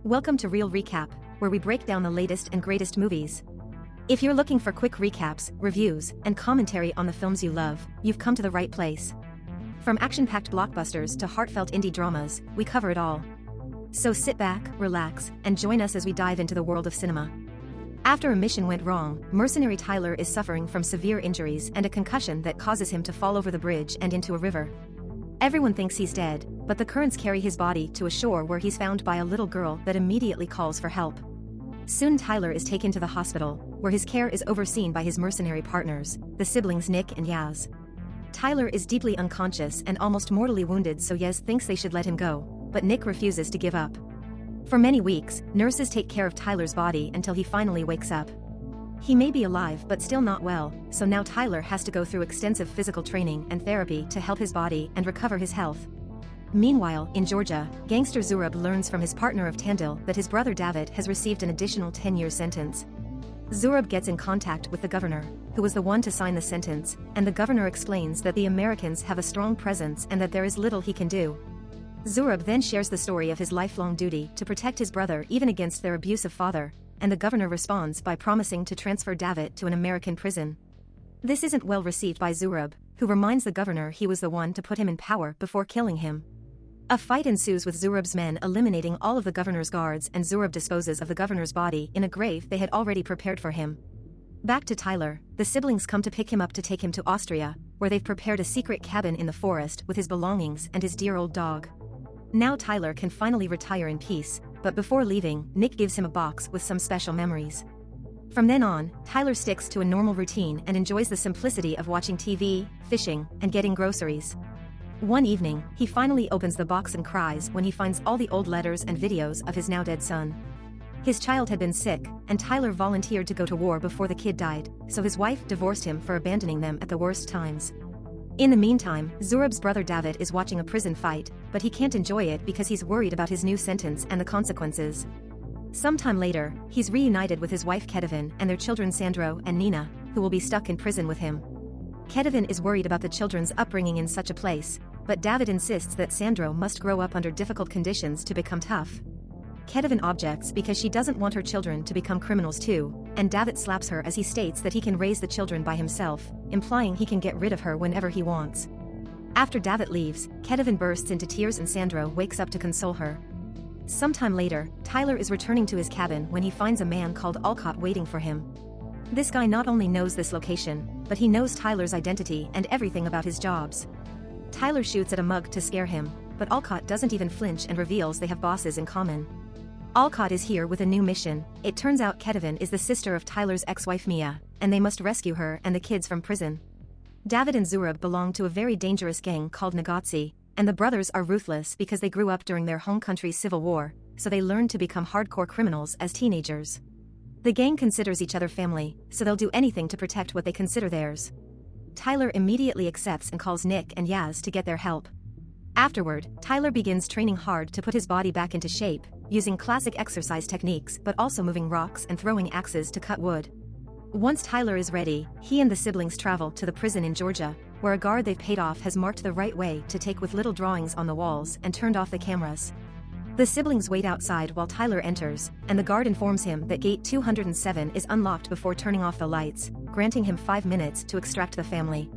Welcome to Real Recap, where we break down the latest and greatest movies. If you're looking for quick recaps, reviews, and commentary on the films you love, you've come to the right place. From action-packed blockbusters to heartfelt indie dramas, we cover it all. So sit back, relax, and join us as we dive into the world of cinema. After a mission went wrong, Mercenary Tyler is suffering from severe injuries and a concussion that causes him to fall over the bridge and into a river. Everyone thinks he's dead, but the currents carry his body to a shore where he's found by a little girl that immediately calls for help. Soon Tyler is taken to the hospital, where his care is overseen by his mercenary partners, the siblings Nick and Yaz. Tyler is deeply unconscious and almost mortally wounded, so Yaz thinks they should let him go, but Nick refuses to give up. For many weeks, nurses take care of Tyler's body until he finally wakes up. He may be alive but still not well, so now Tyler has to go through extensive physical training and therapy to help his body and recover his health. Meanwhile, in Georgia, gangster Zurab learns from his partner of Tandil that his brother David has received an additional 10-year sentence. Zurab gets in contact with the governor, who was the one to sign the sentence, and the governor explains that the Americans have a strong presence and that there is little he can do. Zurab then shares the story of his lifelong duty to protect his brother even against their abusive father, and the governor responds by promising to transfer David to an American prison. This isn't well received by Zurab, who reminds the governor he was the one to put him in power before killing him. A fight ensues with Zurab's men eliminating all of the governor's guards, and Zurab disposes of the governor's body in a grave they had already prepared for him. Back to Tyler, the siblings come to pick him up to take him to Austria, where they've prepared a secret cabin in the forest with his belongings and his dear old dog. Now Tyler can finally retire in peace, but before leaving, Nick gives him a box with some special memories. From then on, Tyler sticks to a normal routine and enjoys the simplicity of watching TV, fishing, and getting groceries. One evening, he finally opens the box and cries when he finds all the old letters and videos of his now-dead son. His child had been sick, and Tyler volunteered to go to war before the kid died, so his wife divorced him for abandoning them at the worst times. In the meantime, Zurab's brother David is watching a prison fight, but he can't enjoy it because he's worried about his new sentence and the consequences. Sometime later, he's reunited with his wife Kedivin and their children Sandro and Nina, who will be stuck in prison with him. Kedivin is worried about the children's upbringing in such a place, but David insists that Sandro must grow up under difficult conditions to become tough. Kedivin objects because she doesn't want her children to become criminals too, and David slaps her as he states that he can raise the children by himself, implying he can get rid of her whenever he wants. After David leaves, Kedivin bursts into tears and Sandro wakes up to console her. Sometime later, Tyler is returning to his cabin when he finds a man called Alcott waiting for him. This guy not only knows this location, but he knows Tyler's identity and everything about his jobs. Tyler shoots at a mug to scare him, but Alcott doesn't even flinch and reveals they have bosses in common. Alcott is here with a new mission. It turns out Kedivin is the sister of Tyler's ex-wife Mia, and they must rescue her and the kids from prison. David and Zurab belong to a very dangerous gang called Nagazi, and the brothers are ruthless because they grew up during their home country's civil war, so they learned to become hardcore criminals as teenagers. The gang considers each other family, so they'll do anything to protect what they consider theirs. Tyler immediately accepts and calls Nick and Yaz to get their help. Afterward, Tyler begins training hard to put his body back into shape, using classic exercise techniques but also moving rocks and throwing axes to cut wood. Once Tyler is ready, he and the siblings travel to the prison in Georgia, where a guard they've paid off has marked the right way to take with little drawings on the walls and turned off the cameras. The siblings wait outside while Tyler enters, and the guard informs him that gate 207 is unlocked before turning off the lights, granting him 5 minutes to extract the family.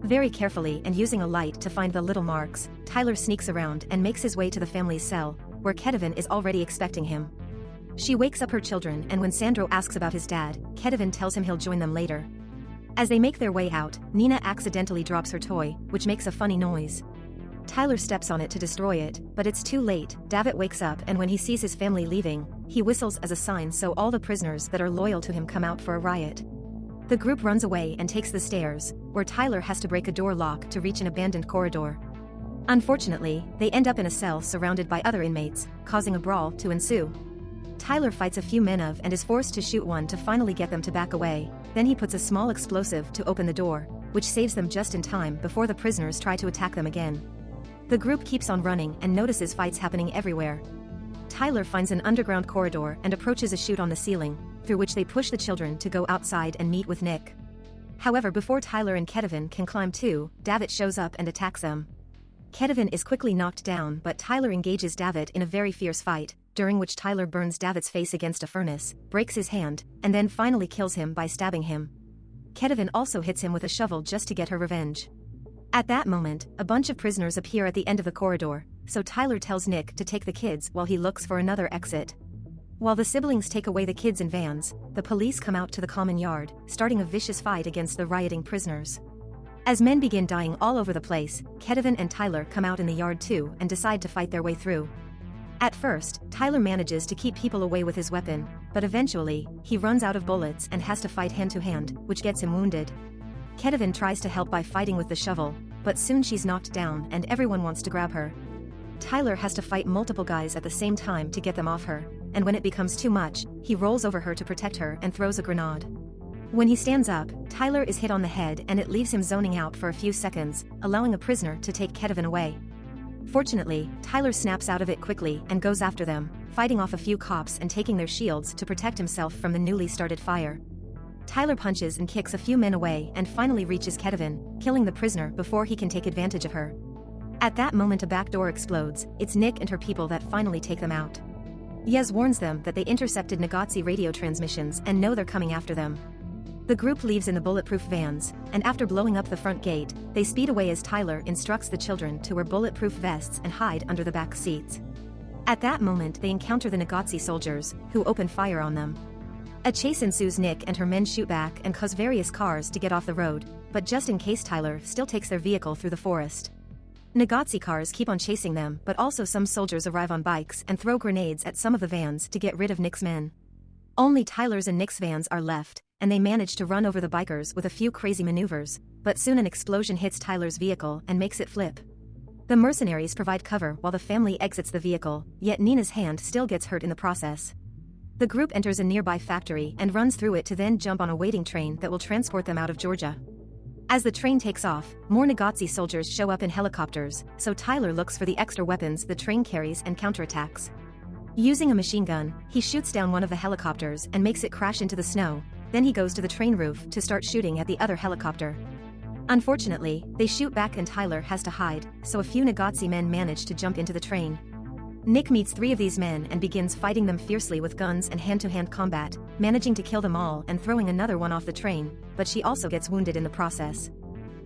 Very carefully and using a light to find the little marks, Tyler sneaks around and makes his way to the family's cell, where Kedivin is already expecting him. She wakes up her children, and when Sandro asks about his dad, Kedivin tells him he'll join them later. As they make their way out, Nina accidentally drops her toy, which makes a funny noise. Tyler steps on it to destroy it, but it's too late. David wakes up, and when he sees his family leaving, he whistles as a sign so all the prisoners that are loyal to him come out for a riot. The group runs away and takes the stairs, where Tyler has to break a door lock to reach an abandoned corridor. Unfortunately, they end up in a cell surrounded by other inmates, causing a brawl to ensue. Tyler fights a few men of and is forced to shoot one to finally get them to back away, then he puts a small explosive to open the door, which saves them just in time before the prisoners try to attack them again. The group keeps on running and notices fights happening everywhere. Tyler finds an underground corridor and approaches a chute on the ceiling, through which they push the children to go outside and meet with Nick. However, before Tyler and Kedivin can climb too, David shows up and attacks them. Kedivin is quickly knocked down, but Tyler engages David in a very fierce fight, during which Tyler burns David's face against a furnace, breaks his hand, and then finally kills him by stabbing him. Kevin also hits him with a shovel just to get her revenge. At that moment, a bunch of prisoners appear at the end of the corridor, so Tyler tells Nick to take the kids while he looks for another exit. While the siblings take away the kids in vans, the police come out to the common yard, starting a vicious fight against the rioting prisoners. As men begin dying all over the place, Kevin and Tyler come out in the yard too and decide to fight their way through. At first, Tyler manages to keep people away with his weapon, but eventually, he runs out of bullets and has to fight hand-to-hand, which gets him wounded. Kevin tries to help by fighting with the shovel, but soon she's knocked down and everyone wants to grab her. Tyler has to fight multiple guys at the same time to get them off her, and when it becomes too much, he rolls over her to protect her and throws a grenade. When he stands up, Tyler is hit on the head and it leaves him zoning out for a few seconds, allowing a prisoner to take Kevin away. Fortunately, Tyler snaps out of it quickly and goes after them, fighting off a few cops and taking their shields to protect himself from the newly started fire. Tyler punches and kicks a few men away and finally reaches Kevin, killing the prisoner before he can take advantage of her. At that moment a back door explodes. It's Nick and her people that finally take them out. Yez warns them that they intercepted Nagazi radio transmissions and know they're coming after them. The group leaves in the bulletproof vans, and after blowing up the front gate, they speed away as Tyler instructs the children to wear bulletproof vests and hide under the back seats. At that moment they encounter the Nagazi soldiers, who open fire on them. A chase ensues. Nick and her men shoot back and cause various cars to get off the road, but just in case Tyler still takes their vehicle through the forest. Nagazi cars keep on chasing them, but also some soldiers arrive on bikes and throw grenades at some of the vans to get rid of Nick's men. Only Tyler's and Nick's vans are left, and they manage to run over the bikers with a few crazy maneuvers, but soon an explosion hits Tyler's vehicle and makes it flip. The mercenaries provide cover while the family exits the vehicle, yet Nina's hand still gets hurt in the process. The group enters a nearby factory and runs through it to then jump on a waiting train that will transport them out of Georgia. As the train takes off, more Nagazi soldiers show up in helicopters, so Tyler looks for the extra weapons the train carries and counterattacks. Using a machine gun, he shoots down one of the helicopters and makes it crash into the snow. Then he goes to the train roof to start shooting at the other helicopter. Unfortunately, they shoot back and Tyler has to hide, so a few Nagazi men manage to jump into the train. Nick meets 3 of these men and begins fighting them fiercely with guns and hand-to-hand combat, managing to kill them all and throwing another one off the train, but she also gets wounded in the process.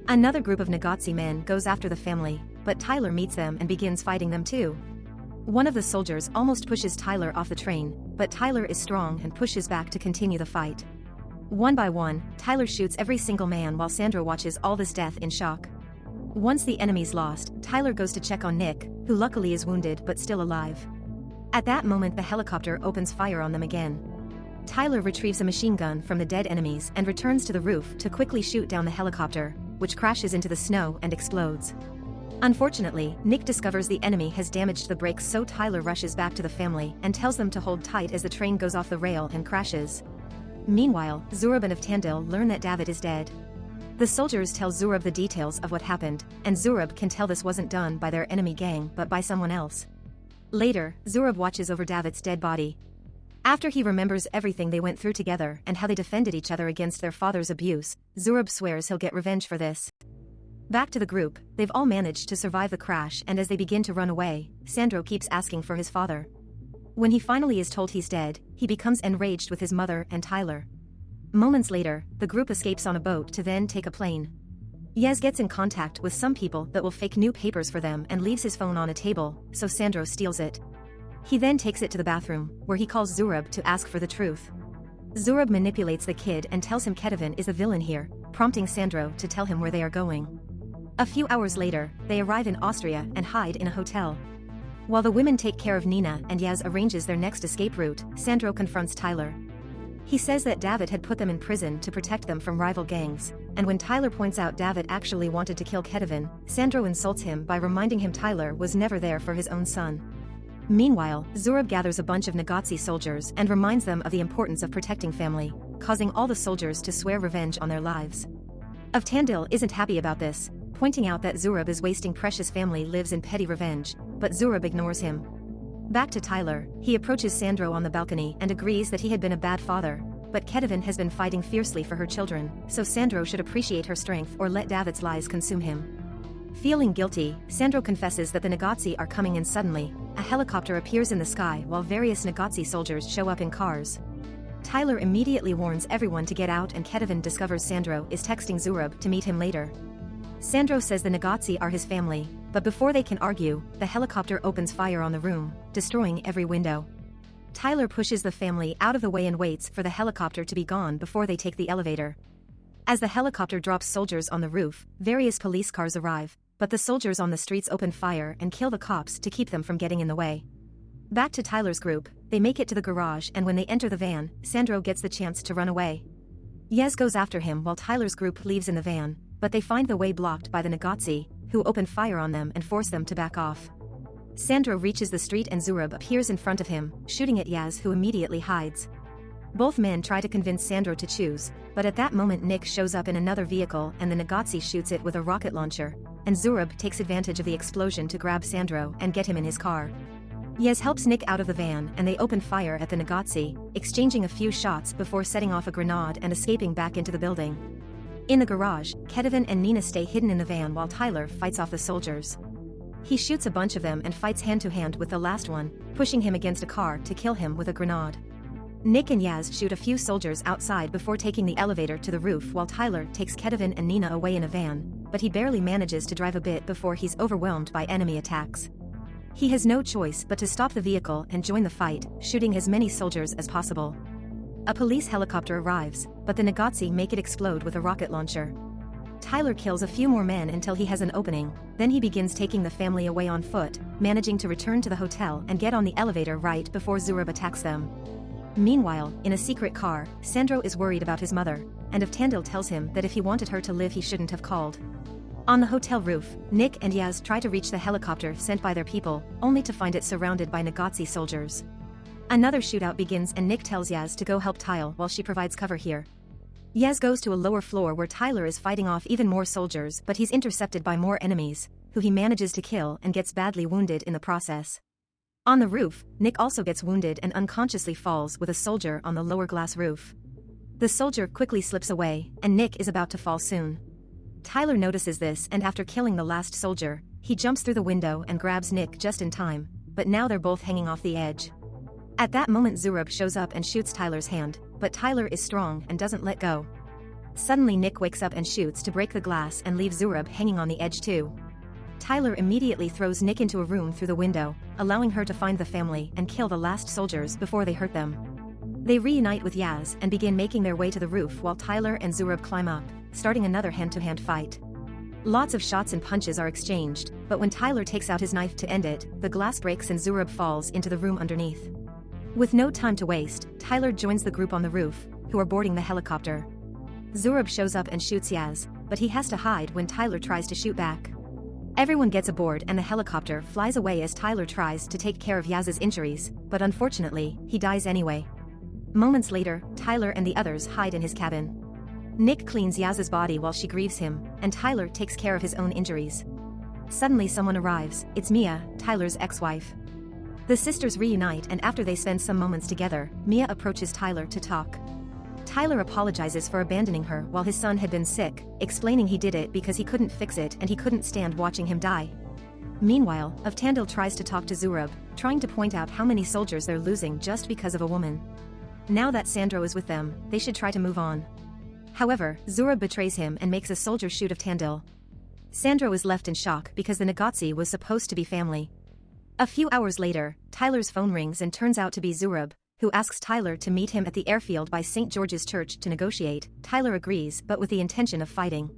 Another group of Nagazi men goes after the family, but Tyler meets them and begins fighting them too. One of the soldiers almost pushes Tyler off the train, but Tyler is strong and pushes back to continue the fight. One by one, Tyler shoots every single man while Sandra watches all this death in shock. Once the enemy's lost, Tyler goes to check on Nick, who luckily is wounded but still alive. At that moment the helicopter opens fire on them again. Tyler retrieves a machine gun from the dead enemies and returns to the roof to quickly shoot down the helicopter, which crashes into the snow and explodes. Unfortunately, Nick discovers the enemy has damaged the brakes, so Tyler rushes back to the family and tells them to hold tight as the train goes off the rail and crashes. Meanwhile, Zurab and of Tandil learn that David is dead. The soldiers tell Zurab the details of what happened, and Zurab can tell this wasn't done by their enemy gang but by someone else. Later, Zurab watches over David's dead body. After he remembers everything they went through together and how they defended each other against their father's abuse, Zurab swears he'll get revenge for this. Back to the group, they've all managed to survive the crash, and as they begin to run away, Sandro keeps asking for his father. When he finally is told he's dead, he becomes enraged with his mother and Tyler. Moments later, the group escapes on a boat to then take a plane. Yez gets in contact with some people that will fake new papers for them and leaves his phone on a table, so Sandro steals it. He then takes it to the bathroom, where he calls Zurab to ask for the truth. Zurab manipulates the kid and tells him Kevin is the villain here, prompting Sandro to tell him where they are going. A few hours later, they arrive in Austria and hide in a hotel. While the women take care of Nina and Yaz arranges their next escape route, Sandro confronts Tyler. He says that David had put them in prison to protect them from rival gangs, and when Tyler points out David actually wanted to kill Kevin, Sandro insults him by reminding him Tyler was never there for his own son. Meanwhile, Zurab gathers a bunch of Nagazi soldiers and reminds them of the importance of protecting family, causing all the soldiers to swear revenge on their lives. Of Tandil isn't happy about this, pointing out that Zurab is wasting precious family lives in petty revenge, but Zurab ignores him. Back to Tyler, he approaches Sandro on the balcony and agrees that he had been a bad father, but Kevin has been fighting fiercely for her children, so Sandro should appreciate her strength or let David's lies consume him. Feeling guilty, Sandro confesses that the Nagazi are coming in suddenly, a helicopter appears in the sky while various Nagazi soldiers show up in cars. Tyler immediately warns everyone to get out, and Kevin discovers Sandro is texting Zurab to meet him later. Sandro says the Nagazi are his family, but before they can argue, the helicopter opens fire on the room, destroying every window. Tyler pushes the family out of the way and waits for the helicopter to be gone before they take the elevator. As the helicopter drops soldiers on the roof, various police cars arrive, but the soldiers on the streets open fire and kill the cops to keep them from getting in the way. Back to Tyler's group, they make it to the garage, and when they enter the van, Sandro gets the chance to run away. Yez goes after him while Tyler's group leaves in the van, but they find the way blocked by the Nagazi, who open fire on them and force them to back off. Sandro reaches the street and Zurab appears in front of him, shooting at Yaz, who immediately hides. Both men try to convince Sandro to choose, but at that moment Nick shows up in another vehicle and the Nagazi shoots it with a rocket launcher, and Zurab takes advantage of the explosion to grab Sandro and get him in his car. Yez helps Nick out of the van and they open fire at the Nagazi, exchanging a few shots before setting off a grenade and escaping back into the building. In the garage, Kevin and Nina stay hidden in the van while Tyler fights off the soldiers. He shoots a bunch of them and fights hand-to-hand with the last one, pushing him against a car to kill him with a grenade. Nick and Yaz shoot a few soldiers outside before taking the elevator to the roof while Tyler takes Kevin and Nina away in a van, but he barely manages to drive a bit before he's overwhelmed by enemy attacks. He has no choice but to stop the vehicle and join the fight, shooting as many soldiers as possible. A police helicopter arrives, but the Nagazi make it explode with a rocket launcher. Tyler kills a few more men until he has an opening, then he begins taking the family away on foot, managing to return to the hotel and get on the elevator right before Zurab attacks them. Meanwhile, in a secret car, Sandro is worried about his mother, and if Tandil tells him that if he wanted her to live he shouldn't have called. On the hotel roof, Nick and Yaz try to reach the helicopter sent by their people, only to find it surrounded by Nagazi soldiers. Another shootout begins and Nick tells Yaz to go help Tyle while she provides cover here. Yaz goes to a lower floor where Tyler is fighting off even more soldiers, but he's intercepted by more enemies, who he manages to kill and gets badly wounded in the process. On the roof, Nick also gets wounded and unconsciously falls with a soldier on the lower glass roof. The soldier quickly slips away, and Nick is about to fall soon. Tyler notices this and after killing the last soldier, he jumps through the window and grabs Nick just in time, but now they're both hanging off the edge. At that moment Zurab shows up and shoots Tyler's hand, but Tyler is strong and doesn't let go. Suddenly Nick wakes up and shoots to break the glass and leave Zurab hanging on the edge too. Tyler immediately throws Nick into a room through the window, allowing her to find the family and kill the last soldiers before they hurt them. They reunite with Yaz and begin making their way to the roof while Tyler and Zurab climb up, starting another hand-to-hand fight. Lots of shots and punches are exchanged, but when Tyler takes out his knife to end it, the glass breaks and Zurab falls into the room underneath. With no time to waste, Tyler joins the group on the roof, who are boarding the helicopter. Zurab shows up and shoots Yaz, but he has to hide when Tyler tries to shoot back. Everyone gets aboard and the helicopter flies away as Tyler tries to take care of Yaz's injuries, but unfortunately, he dies anyway. Moments later, Tyler and the others hide in his cabin. Nick cleans Yaz's body while she grieves him, and Tyler takes care of his own injuries. Suddenly someone arrives, it's Mia, Tyler's ex-wife. The sisters reunite and after they spend some moments together, Mia approaches Tyler to talk. Tyler apologizes for abandoning her while his son had been sick, explaining he did it because he couldn't fix it and he couldn't stand watching him die. Meanwhile, Avtandil tries to talk to Zurab, trying to point out how many soldiers they're losing just because of a woman. Now that Sandro is with them, they should try to move on. However, Zurab betrays him and makes a soldier shoot Avtandil. Sandro is left in shock because the Nagazi was supposed to be family. A few hours later, Tyler's phone rings and turns out to be Zurab, who asks Tyler to meet him at the airfield by St. George's Church to negotiate. Tyler agrees but with the intention of fighting.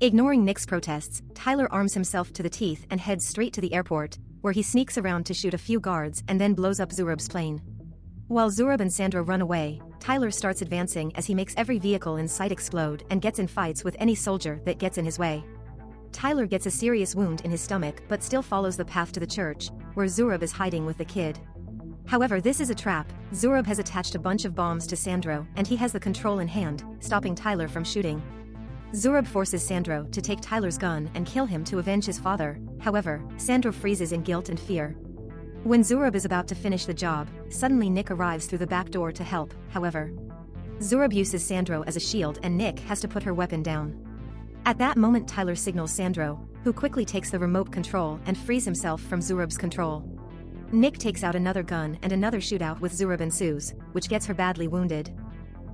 Ignoring Nick's protests, Tyler arms himself to the teeth and heads straight to the airport, where he sneaks around to shoot a few guards and then blows up Zurab's plane. While Zurab and Sandro run away, Tyler starts advancing as he makes every vehicle in sight explode and gets in fights with any soldier that gets in his way. Tyler gets a serious wound in his stomach but still follows the path to the church, where Zurab is hiding with the kid. However, this is a trap. Zurab has attached a bunch of bombs to Sandro and he has the control in hand, stopping Tyler from shooting. Zurab forces Sandro to take Tyler's gun and kill him to avenge his father. However, Sandro freezes in guilt and fear. When Zurab is about to finish the job, suddenly Nick arrives through the back door to help. However, Zurab uses Sandro as a shield and Nick has to put her weapon down. At that moment Tyler signals Sandro, who quickly takes the remote control and frees himself from Zurab's control. Nick takes out another gun and another shootout with Zurab ensues, which gets her badly wounded.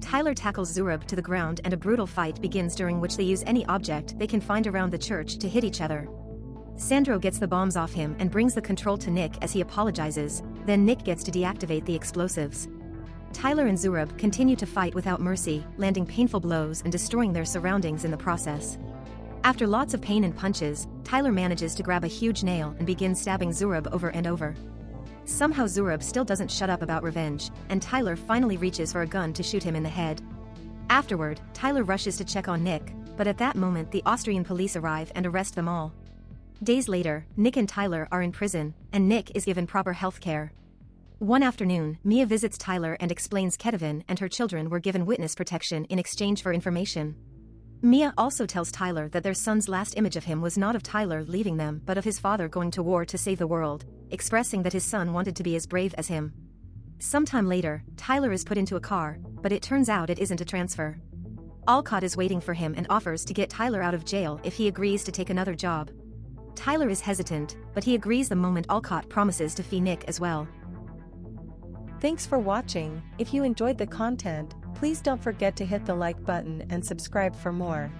Tyler tackles Zurab to the ground and a brutal fight begins during which they use any object they can find around the church to hit each other. Sandro gets the bombs off him and brings the control to Nick as he apologizes, then Nick gets to deactivate the explosives. Tyler and Zurab continue to fight without mercy, landing painful blows and destroying their surroundings in the process. After lots of pain and punches, Tyler manages to grab a huge nail and begins stabbing Zurab over and over. Somehow Zurab still doesn't shut up about revenge, and Tyler finally reaches for a gun to shoot him in the head. Afterward, Tyler rushes to check on Nick, but at that moment the Austrian police arrive and arrest them all. Days later, Nick and Tyler are in prison, and Nick is given proper health care. One afternoon, Mia visits Tyler and explains Kedavin and her children were given witness protection in exchange for information. Mia also tells Tyler that their son's last image of him was not of Tyler leaving them but of his father going to war to save the world, expressing that his son wanted to be as brave as him. Sometime later, Tyler is put into a car, but it turns out it isn't a transfer. Alcott is waiting for him and offers to get Tyler out of jail if he agrees to take another job. Tyler is hesitant, but he agrees the moment Alcott promises to fee Nick as well. Thanks for watching. If you enjoyed the content, please don't forget to hit the like button and subscribe for more.